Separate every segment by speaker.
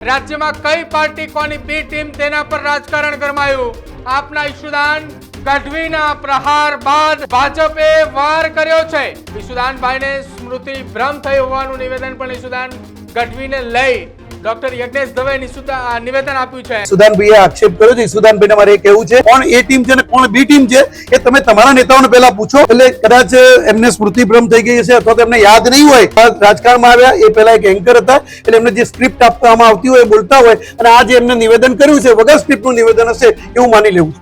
Speaker 1: રાજ્યમાં કઈ પાર્ટી કોની બી ટીમ તેના પર રાજકારણ ગરમાયું। આપના ઈશુદાન ગઢવીના પ્રહાર બાદ ભાજપે વાર કર્યો છે। ઈશુદાનભાઈને સ્મૃતિ ભ્રમ થઈ હોવાનું નિવેદન પણ ઈશુદાન ગઢવીને લઈ ડોક્ટર યજ્ઞેશ દવે નિવેદન આપ્યું છે।
Speaker 2: ઈશુદાનભાઈએ આક્ષેપ કર્યો છે। ઈશુદાનભાઈને મારે એ કહેવું છે કોણ એ ટીમ છે ને કોણ બી ટીમ છે એ તમે તમારા નેતાઓને પહેલા પૂછો। એટલે કદાચ એમને સ્મૃતિ ભ્રમ થઈ ગઈ હશે અથવા તો એમને યાદ નહીં હોય રાજકારણમાં આવ્યા એ પહેલા એક એન્કર હતા એટલે એમને જે સ્ક્રિપ્ટ આપવામાં આવતી હોય બોલતા હોય અને આ જે એમને નિવેદન કર્યું છે વગર સ્ક્રિપ્ટનું નિવેદન હશે એવું માની લેવું છે।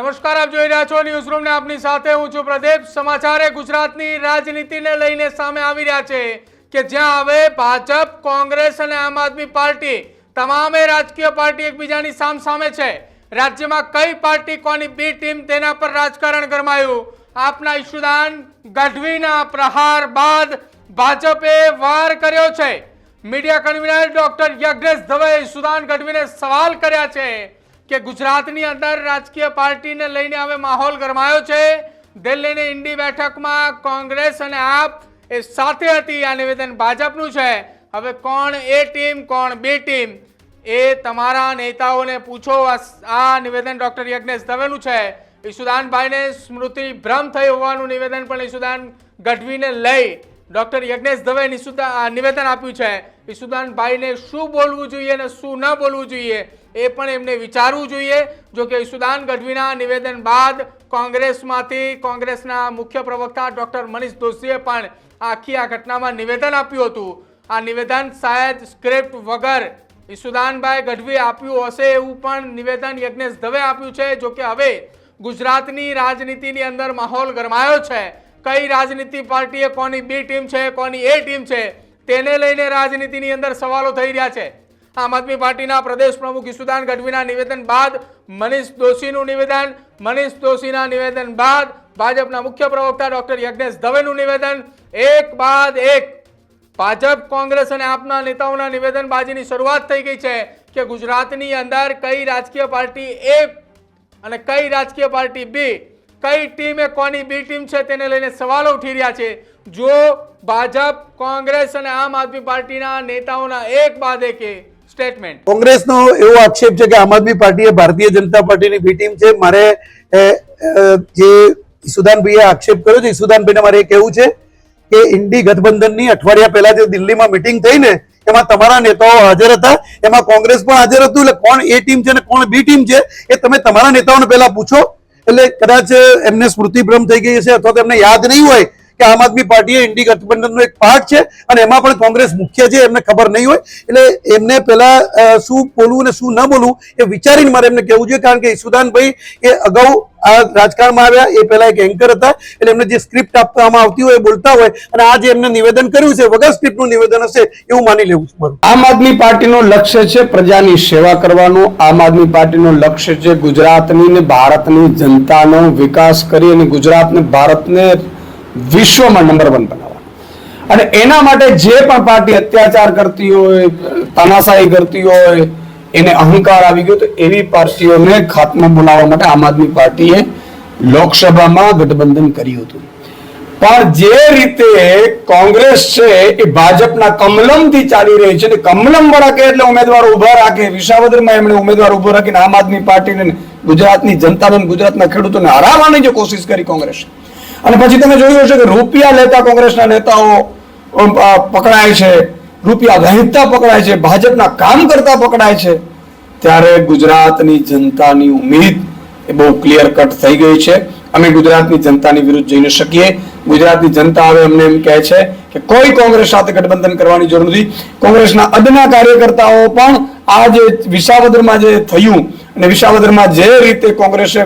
Speaker 1: નમસ્કાર, આપ જોઈ રહ્યા છો ન્યૂઝ રૂમ ને આપની સાથે હું છું પ્રદીપ। સમાચાર ગુજરાતની રાજનીતિને લઈને સામે આવી રહ્યા છે કે જ્યાં હવે ભાજપ, કોંગ્રેસ અને આમ આદમી પાર્ટી તમામે રાજકીય પાર્ટી એકબીજાની સામસામે છે। રાજ્યમાં કઈ પાર્ટી કોની બી ટીમ તેના પર રાજકારણ ગરમાયું। આપના ઈશુદાન ગઢવીના પ્રહાર બાદ ભાજપે વાર કર્યો છે। Media convenor doctor Yagnesh Dave Isudan ગઢવીને સવાલ કર્યા છે કે ગુજરાતની અંદર રાજકીય પાર્ટીને લઈને હવે માહોલ ગરમાયો છે। દિલ્હીની ઇન્ડી બેઠકમાં કોંગ્રેસ અને આપ એ સાથે હતી। આ નિવેદન ભાજપનું છે। હવે કોણ એ ટીમ કોણ બી ટીમ એ તમારા નેતાઓને પૂછો। આ નિવેદન ડોક્ટર યજ્ઞેશ દવેનું છે। ઈશુદાનભાઈને સ્મૃતિ ભ્રમ થઈ હોવાનું નિવેદન પણ ઈશુદાન ગઢવીને લઈ ડોક્ટર યજ્ઞેશ દવે નિવેદન આપ્યું છે। ઈશુદાનભાઈને શું બોલવું જોઈએ અને શું ન બોલવું જોઈએ એ પણ એમને વિચારવું જોઈએ। જો કે ઈશુદાન ગઢવીના નિવેદન બાદ કોંગ્રેસના મુખ્ય પ્રવક્તા ડોક્ટર મનીષ દોશીએ પણ આખી આ ઘટનામાં નિવેદન આપ્યું હતું। આ નિવેદન શાયદ સ્ક્રિપ્ટ વગર ઈશુદાનભાઈ ગઢવી આપ્યું હશે એવું પણ નિવેદન યજ્ઞેશ દવે આપ્યું છે। જો કે હવે ગુજરાતની રાજનીતિની અંદર માહોલ ગરમાયો છે। કઈ રાજનીતિ પાર્ટીએ કોની બી ટીમ છે કોની એ ટીમ છે તેને લઈને રાજનીતિની અંદર સવાલો થઈ રહ્યા છે। આમ આદમી પાર્ટીના પ્રદેશ પ્રમુખ ઈશુદાન ગઢવીના નિવેદન બાદ મનીષ દોશીના નિવેદન બાદ ભાજપના મુખ્ય પ્રવક્તા ડોક્ટર યજ્ઞેશ દવેનું નિવેદન, એક બાદ એક ભાજપ, કોંગ્રેસ અને આપના નેતાઓના નિવેદનબાજીની શરૂઆત થઈ ગઈ છે કે ગુજરાતની અંદર કઈ રાજકીય પાર્ટી એ અને કઈ રાજકીય પાર્ટી બી, કઈ ટીમ એ કોની બી ટીમ છે તેને લઈને સવાલો ઉઠી રહ્યા છે। જો ભાજપ, કોંગ્રેસ અને આમ આદમી પાર્ટીના નેતાઓના એક બાદ એક સ્ટેટમેન્ટ।
Speaker 2: કોંગ્રેસનો એવો આક્ષેપ છે કે આમ આદમી પાર્ટી એ ભારતીય જનતા પાર્ટીની બી ટીમ છે। મારે જે ઈશુદાનભાઈએ આક્ષેપ કર્યો છે ઈશુદાનભાઈને મારે એ કહેવું છે કે ઇન્ડી ગઠબંધનની અઠવાડિયા પહેલા જે દિલ્હીમાં મિટિંગ થઈ ને એમાં તમારા નેતાઓ હાજર હતા, એમાં કોંગ્રેસ પણ હાજર હતું। એટલે કોણ એ ટીમ છે ને કોણ બી ટીમ છે એ તમે તમારા નેતાઓને પહેલા પૂછો। એટલે કદાચ એમને સ્મૃતિ ભ્રમ થઈ ગઈ હશે અથવા તો એમને યાદ નહીં હોય કે આમ આદમી પાર્ટી એ ઇન્ડી ગઠબંધનનો એક પાર્ટ છે અને એમાં પણ કોંગ્રેસ મુખ્ય છે, એમને ખબર નહીં હોય। એટલે એમને પહેલા શું બોલવું ને શું ન બોલવું એ વિચારીને મારે એમને કહેવું જોઈએ। કારણ કે ઈશુદાનભાઈ એ અગાઉ આ રાજકારણમાં આવ્યા એ પહેલા એક એન્કર હતા એટલે એમને જે સ્ક્રિપ્ટ આપવામાં આવતી હોય એ બોલતા હોય અને આ જે એમને નિવેદન કર્યું છે વગર સ્ક્રિપ્ટનું નિવેદન હશે એવું માની લેવું છે।
Speaker 3: આમ આદમી પાર્ટીનો લક્ષ્ય છે પ્રજાની સેવા કરવાનું। આમ આદમી પાર્ટીનો લક્ષ્ય છે ગુજરાતની ને ભારતની જનતાનો વિકાસ કરી અને ગુજરાતને, ભારતને વિશ્વમાં નંબર 1 બનાવવા। અને એના માટે જે પણ પાર્ટી અત્યાચાર કરતી હોય, તાનાશાહી કરતી હોય, એને અહંકાર આવી ગયો તો એવી પાર્ટીઓને ખાત્મા બોલાવવા માટે આમ આદમી પાર્ટીએ લોકસભામાં ગઠબંધન કર્યું હતું। પણ જે રીતે કોંગ્રેસ છે એ ભાજપના કમલમથી ચાલી રહી છે, કમલમ વાળા કે એટલે ઉમેદવારો ઉભા રાખે। વિસાવદરમાં એમણે ઉમેદવાર ઉભો રાખીને આમ આદમી પાર્ટીને, ગુજરાતની જનતાને, ગુજરાતના ખેડૂતોને હરાવવાની જે કોશિશ કરી કોંગ્રેસ, અને પછી તમે જોયું હશે કે રૂપિયા લેતા કોંગ્રેસના નેતાઓ પકડાય છે, રૂપિયા વહેંચતા પકડાય છે, ભાજપના કામ કરતા પકડાય છે। ત્યારે ગુજરાતની જનતાની ઉમેદ એ બહુ ક્લિયર કટ થઈ ગઈ છે। અમે ગુજરાતની જનતાની વિરુદ્ધ જઈ ન શકીએ। ગુજરાતની જનતા હવે અમને એમ કહે છે કે કોઈ કોંગ્રેસ સાથે ગઠબંધન કરવાની જરૂર નથી। કોંગ્રેસના અદના કાર્યકર્તાઓ પણ આ જે વિસાવદરમાં જે થયું અને વિસાવદરમાં જે રીતે કોંગ્રેસે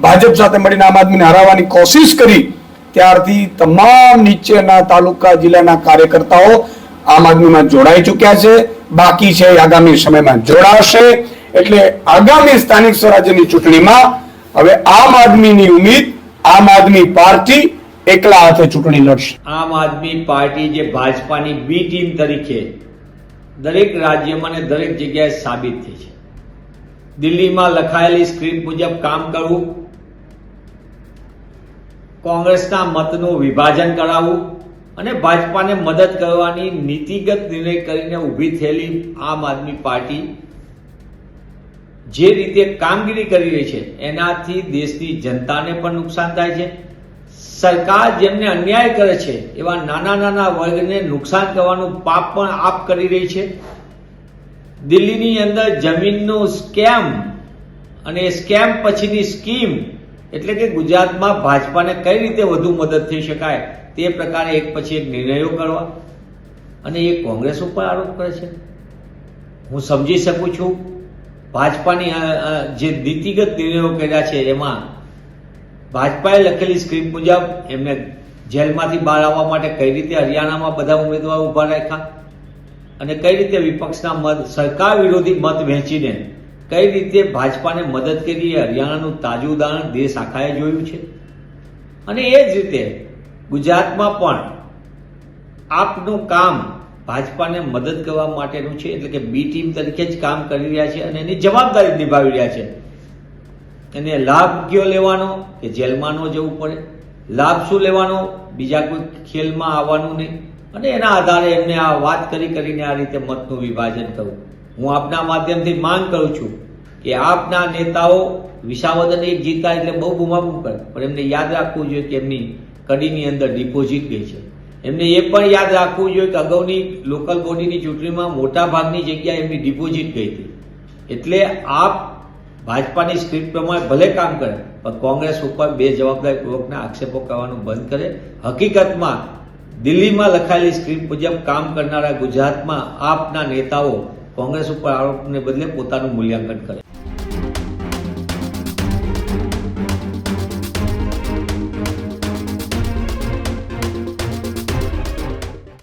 Speaker 3: ભાજપ સાથે મળીને આમ આદમીને હરાવવાની કોશિશ કરી ત્યારથી તમામ નીચેના તાલુકા, જિલ્લાના કાર્યકર્તાઓ આમ આદમીમાં જોડાઈ ચૂક્યા છે। બાકી છે આગામી સમયમાં જોડાશે। એટલે આગામી સ્થાનિક સ્વરાજ્યની ચૂંટણીમાં હવે આમ આદમીની ઉમ્મીદ, આમ આદમી પાર્ટી એકલા હાથે ચૂંટણી લડશે।
Speaker 4: આમ આદમી પાર્ટી જે ભાજપાની બી ટીમ તરીકે દરેક રાજ્યમાં ને દરેક જગ્યાએ સાબિત થઈ છે। દિલ્હીમાં લખાયેલી સ્ક્રિપ્ટ મુજબ કામ કરવું, કોંગ્રેસના મતનું વિભાજન કરાવવું અને ભાજપાને મદદ કરવાની નીતિગત નિર્ણય કરીને ઊભી થયેલી આમ આદમી પાર્ટી જે રીતે કામગીરી કરી રહી છે એનાથી દેશની જનતાને પણ નુકસાન થાય છે. સરકાર જેમને અન્યાય કરે છે એવા નાના નાના વર્ગને નુકસાન કરવાનું પાપ પણ આપ કરી રહી છે. દિલ્હીની અંદર જમીનનું સ્કેમ અને સ્કેમ પછીની સ્કીમ એટલે કે ગુજરાતમાં ભાજપાને કઈ રીતે વધુ મદદ થઈ શકાય તે પ્રકારે એક પછી એક નિર્ણયો કરવા અને એ કોંગ્રેસ ઉપર આરોપ કરે છે. હું સમજી શકું છું ભાજપાની જે નીતિગત નિર્ણયો કર્યા છે એમાં ભાજપાએ લખેલી સ્ક્રિપ્ટ મુજબ એમને જેલમાંથી બહાર આવવા માટે કઈ રીતે હરિયાણામાં બધા ઉમેદવારો ઉભા રાખ્યા અને કઈ રીતે વિપક્ષના મત સરકાર વિરોધી મત વહેંચીને કઈ રીતે ભાજપાને મદદ કરી એ હરિયાણાનું તાજું ઉદાહરણ દેશ આખાએ જોયું છે. અને એ જ રીતે ગુજરાતમાં પણ આપનું કામ ભાજપાને મદદ કરવા માટેનું છે, એટલે કે બી ટીમ તરીકે જ કામ કરી રહ્યા છે અને એની જવાબદારી નિભાવી રહ્યા છે. એને લાભ કયો લેવાનો કે જેલમાં ન જવું પડે, લાભ શું લેવાનો બીજા કોઈ ખેલમાં આવવાનું નહીં અને એના આધારે એમને આ વાત કરીને આ રીતે મતનું વિભાજન કરવું. હું આપના માધ્યમથી માંગ કરું છું કે આપના નેતાઓ વિસાવદરને એક જીતા એટલે બહુ બુમાબુમ કરે, પણ એમને યાદ રાખવું જોઈએ કે એમની કડીની અંદર ડિપોઝિટ ગઈ છે. એમને એ પણ યાદ રાખવું જોઈએ કે અગાઉની લોકલ બોડીની ચૂંટણીમાં મોટા ભાગની જગ્યાએ એમની ડિપોઝિટ ગઈ હતી. એટલે આપ ભાજપાની સ્ક્રિપ્ટ પ્રમાણે ભલે કામ કરે પણ કોંગ્રેસ ઉપર બેજવાબદારીપૂર્વકના આક્ષેપો કરવાનું બંધ કરે. હકીકતમાં દિલ્હીમાં લખાયેલી સ્ક્રિપ્ટ મુજબ કામ કરનારા ગુજરાતમાં આપના નેતાઓ કોંગ્રેસ ઉપર આરોપને બદલે પોતાનું મૂલ્યાંકન કરે.